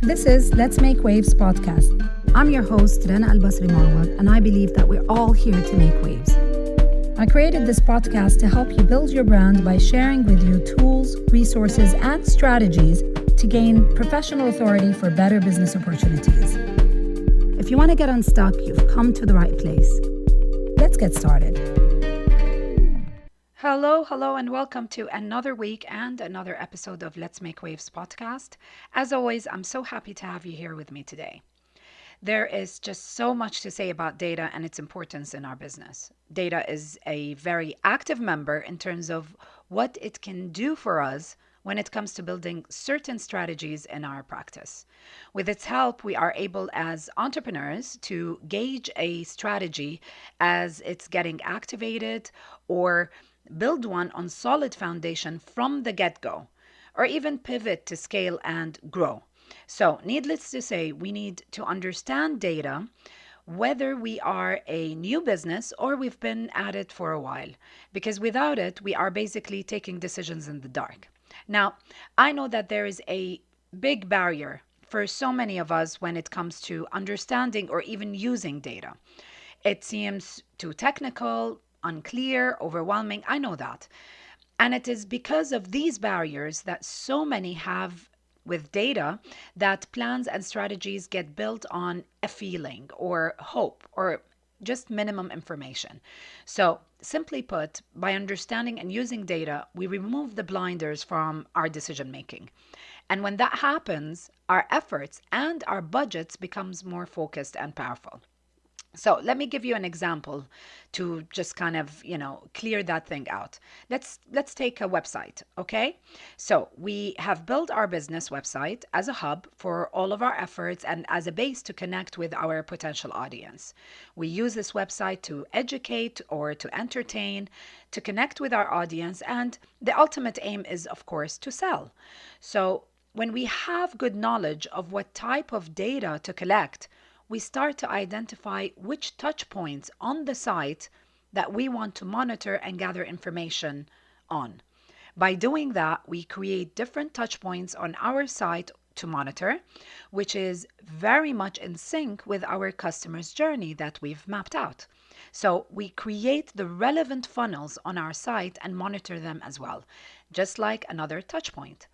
This is Let's Make Waves podcast. I'm your host, Rana Al-Basri Marwad, and I believe that we're all here to make waves. I created this podcast to help you build your brand by sharing with you tools, resources, and strategies to gain professional authority for better business opportunities. If you want to get unstuck, you've come to the right place. Let's get started. Hello, and welcome to another week and another episode of Let's Make Waves podcast. As always, I'm so happy to have you here with me today. There is just so much to say about data and its importance in our business. Data is a very active member in terms of what it can do for us when it comes to building certain strategies in our practice. With its help, we are able as entrepreneurs to gauge a strategy as it's getting activated or build one on solid foundation from the get-go, or even pivot to scale and grow. So, needless to say, we need to understand data, whether we are a new business or we've been at it for a while, because without it, we are basically taking decisions in the dark. Now, I know that there is a big barrier for so many of us when it comes to understanding or even using data. It seems too technical, unclear, overwhelming. I know that. And it is because of these barriers that so many have with data that plans and strategies get built on a feeling or hope or just minimum information. So, simply put, by understanding and using data, we remove the blinders from our decision making. And when that happens, our efforts and our budgets becomes more focused and powerful. So let me give you an example to just kind of, clear that thing out. Let's take a website, okay? So we have built our business website as a hub for all of our efforts and as a base to connect with our potential audience. We use this website to educate or to entertain, to connect with our audience, and the ultimate aim is, of course, to sell. So when we have good knowledge of what type of data to collect, we start to identify which touch points on the site that we want to monitor and gather information on. By doing that, we create different touch points on our site to monitor, which is very much in sync with our customer's journey that we've mapped out. So we create the relevant funnels on our site and monitor them as well, just like another touch point.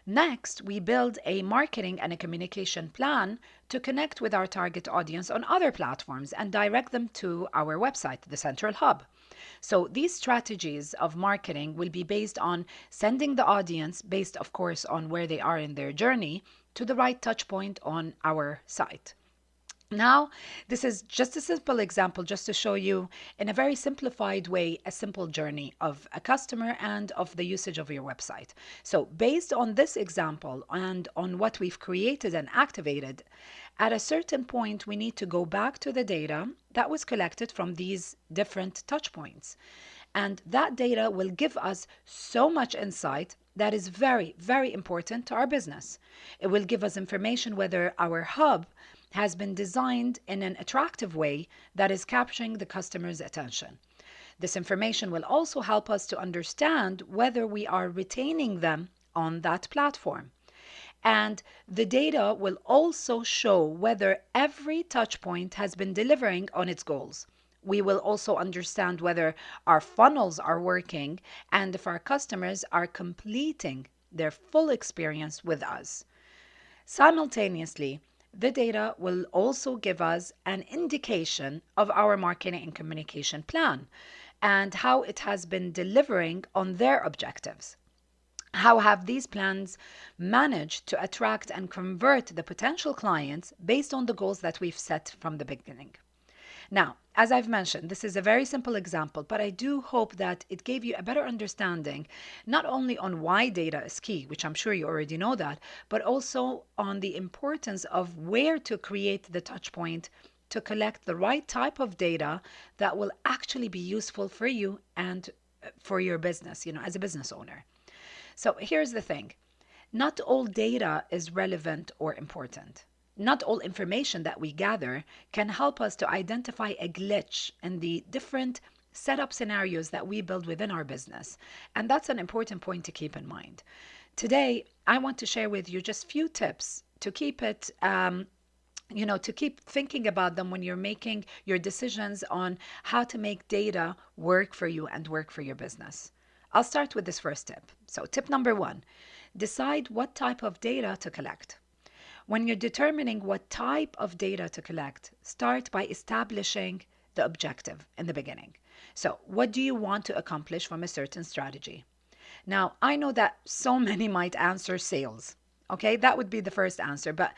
Next, we build a marketing and a communication plan to connect with our target audience on other platforms and direct them to our website, the Central Hub. So these strategies of marketing will be based on sending the audience, based of course on where they are in their journey, to the right touch point on our site. Now, this is just a simple example just to show you in a very simplified way a simple journey of a customer and of the usage of your website. So based on this example and on what we've created and activated, at a certain point we need to go back to the data that was collected from these different touch points. And that data will give us so much insight that is very, very important to our business. It will give us information whether our hub has been designed in an attractive way that is capturing the customer's attention. This information will also help us to understand whether we are retaining them on that platform. And the data will also show whether every touch point has been delivering on its goals. We will also understand whether our funnels are working and if our customers are completing their full experience with us. Simultaneously, the data will also give us an indication of our marketing and communication plan and how it has been delivering on their objectives. How have these plans managed to attract and convert the potential clients based on the goals that we've set from the beginning? Now, as I've mentioned, this is a very simple example, but I do hope that it gave you a better understanding, not only on why data is key, which I'm sure you already know that, but also on the importance of where to create the touch point to collect the right type of data that will actually be useful for you and for your business, as a business owner. So here's the thing. Not all data is relevant or important. Not all information that we gather can help us to identify a glitch in the different setup scenarios that we build within our business. And that's an important point to keep in mind. Today, I want to share with you just few tips to keep it to keep thinking about them when you're making your decisions on how to make data work for you and work for your business. I'll start with this first tip. So, tip number one, decide what type of data to collect. When you're determining what type of data to collect, start by establishing the objective in the beginning. So, what do you want to accomplish from a certain strategy? Now, I know that so many might answer sales. Okay, that would be the first answer, but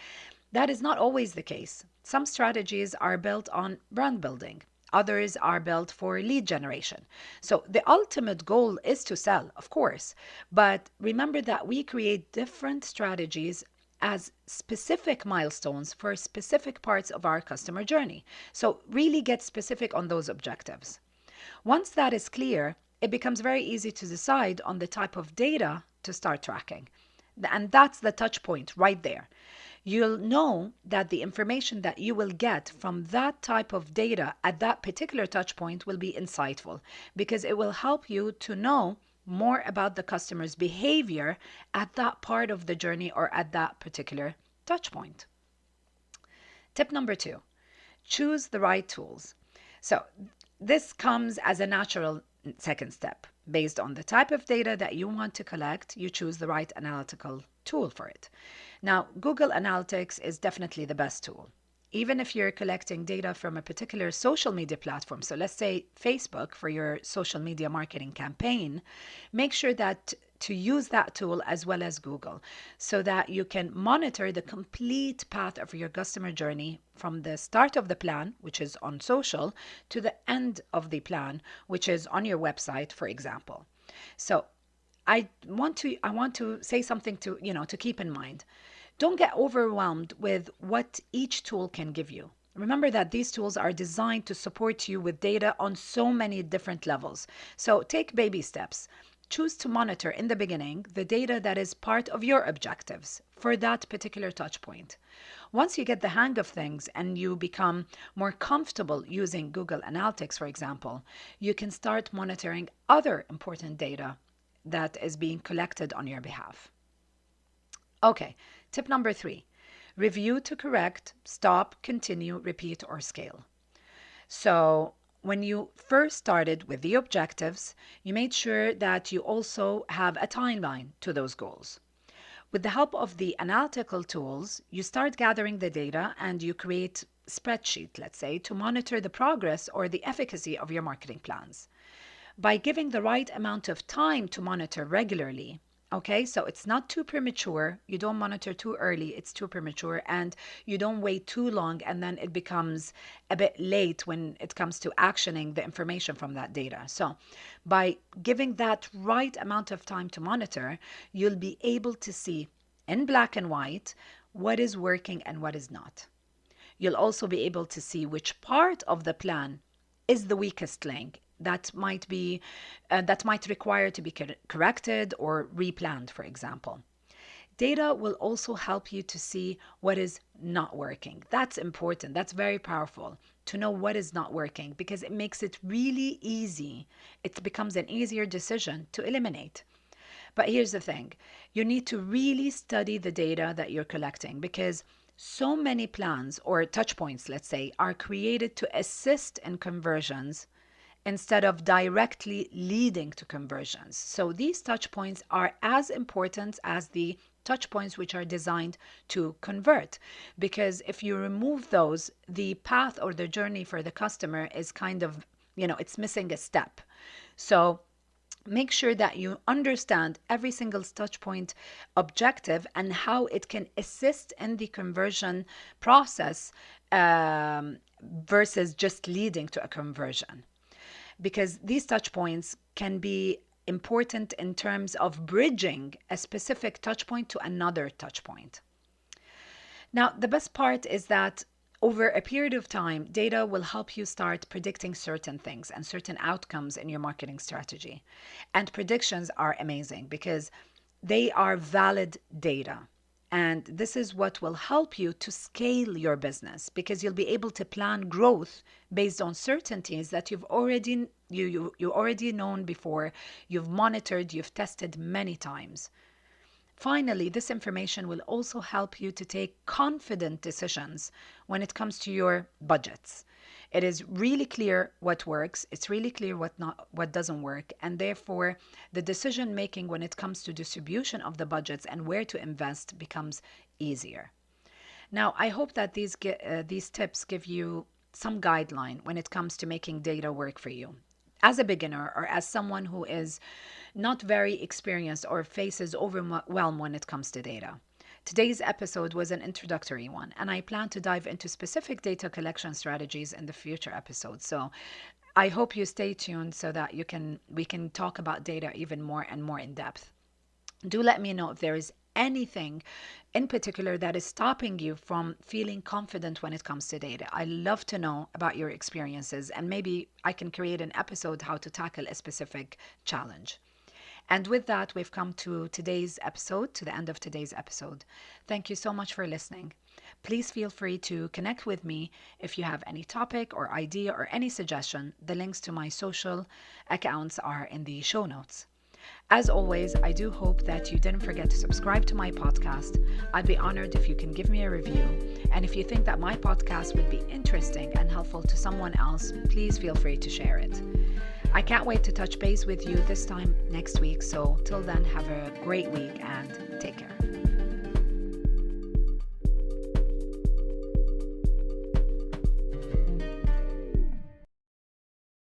that is not always the case. Some strategies are built on brand building. Others are built for lead generation. So the ultimate goal is to sell, of course, but remember that we create different strategies as specific milestones for specific parts of our customer journey. So really get specific on those objectives. Once that is clear, it becomes very easy to decide on the type of data to start tracking. And that's the touch point right there. You'll know that the information that you will get from that type of data at that particular touch point will be insightful because it will help you to know more about the customer's behavior at that part of the journey or at that particular touch point. Tip number two, choose the right tools. So this comes as a natural second step. Based on the type of data that you want to collect, you choose the right analytical tool for it. Now, Google Analytics is definitely the best tool. Even if you're collecting data from a particular social media platform, so let's say Facebook for your social media marketing campaign, make sure that to use that tool as well as Google so that you can monitor the complete path of your customer journey from the start of the plan, which is on social, to the end of the plan, which is on your website, for example. So I want to say something to keep in mind. Don't get overwhelmed with what each tool can give you. Remember that these tools are designed to support you with data on so many different levels. So take baby steps. Choose to monitor in the beginning the data that is part of your objectives for that particular touch point. Once you get the hang of things and you become more comfortable using Google Analytics, for example, you can start monitoring other important data that is being collected on your behalf. Okay, tip number three, review to correct, stop, continue, repeat, or scale. So when you first started with the objectives, you made sure that you also have a timeline to those goals. With the help of the analytical tools, you start gathering the data and you create a spreadsheet, let's say, to monitor the progress or the efficacy of your marketing plans. By giving the right amount of time to monitor regularly, okay, so it's not too premature. You don't monitor too early, it's too premature, and you don't wait too long and then it becomes a bit late when it comes to actioning the information from that data. So by giving that right amount of time to monitor, you'll be able to see in black and white what is working and what is not. You'll also be able to see which part of the plan is the weakest link that might require to be corrected or replanned, for example. Data will also help you to see what is not working. That's important. That's very powerful to know what is not working because it makes it really easy. It becomes an easier decision to eliminate. But here's the thing. You need to really study the data that you're collecting because so many plans or touch points, let's say, are created to assist in conversions instead of directly leading to conversions. So these touch points are as important as the touch points which are designed to convert. Because if you remove those, the path or the journey for the customer is kind of, it's missing a step. So make sure that you understand every single touch point objective and how it can assist in the conversion process versus just leading to a conversion. Because these touch points can be important in terms of bridging a specific touch point to another touch point. Now, the best part is that over a period of time, data will help you start predicting certain things and certain outcomes in your marketing strategy. And predictions are amazing because they are valid data. And this is what will help you to scale your business because you'll be able to plan growth based on certainties that you've already known before, you've monitored, you've tested many times. Finally, this information will also help you to take confident decisions when it comes to your budgets. It is really clear what works, it's really clear what doesn't work, and therefore the decision making when it comes to distribution of the budgets and where to invest becomes easier. Now, I hope that these tips give you some guideline when it comes to making data work for you. As a beginner or as someone who is not very experienced or faces overwhelm when it comes to data. Today's episode was an introductory one, and I plan to dive into specific data collection strategies in the future episodes. So I hope you stay tuned so that we can talk about data even more and more in depth. Do let me know if there is anything in particular that is stopping you from feeling confident when it comes to data. I love to know about your experiences, and maybe I can create an episode how to tackle a specific challenge. And with that, we've come to today's episode, to the end of today's episode. Thank you so much for listening. Please feel free to connect with me if you have any topic or idea or any suggestion. The links to my social accounts are in the show notes. As always, I do hope that you didn't forget to subscribe to my podcast. I'd be honored if you can give me a review. And if you think that my podcast would be interesting and helpful to someone else, please feel free to share it. I can't wait to touch base with you this time next week. So till then, have a great week and take care.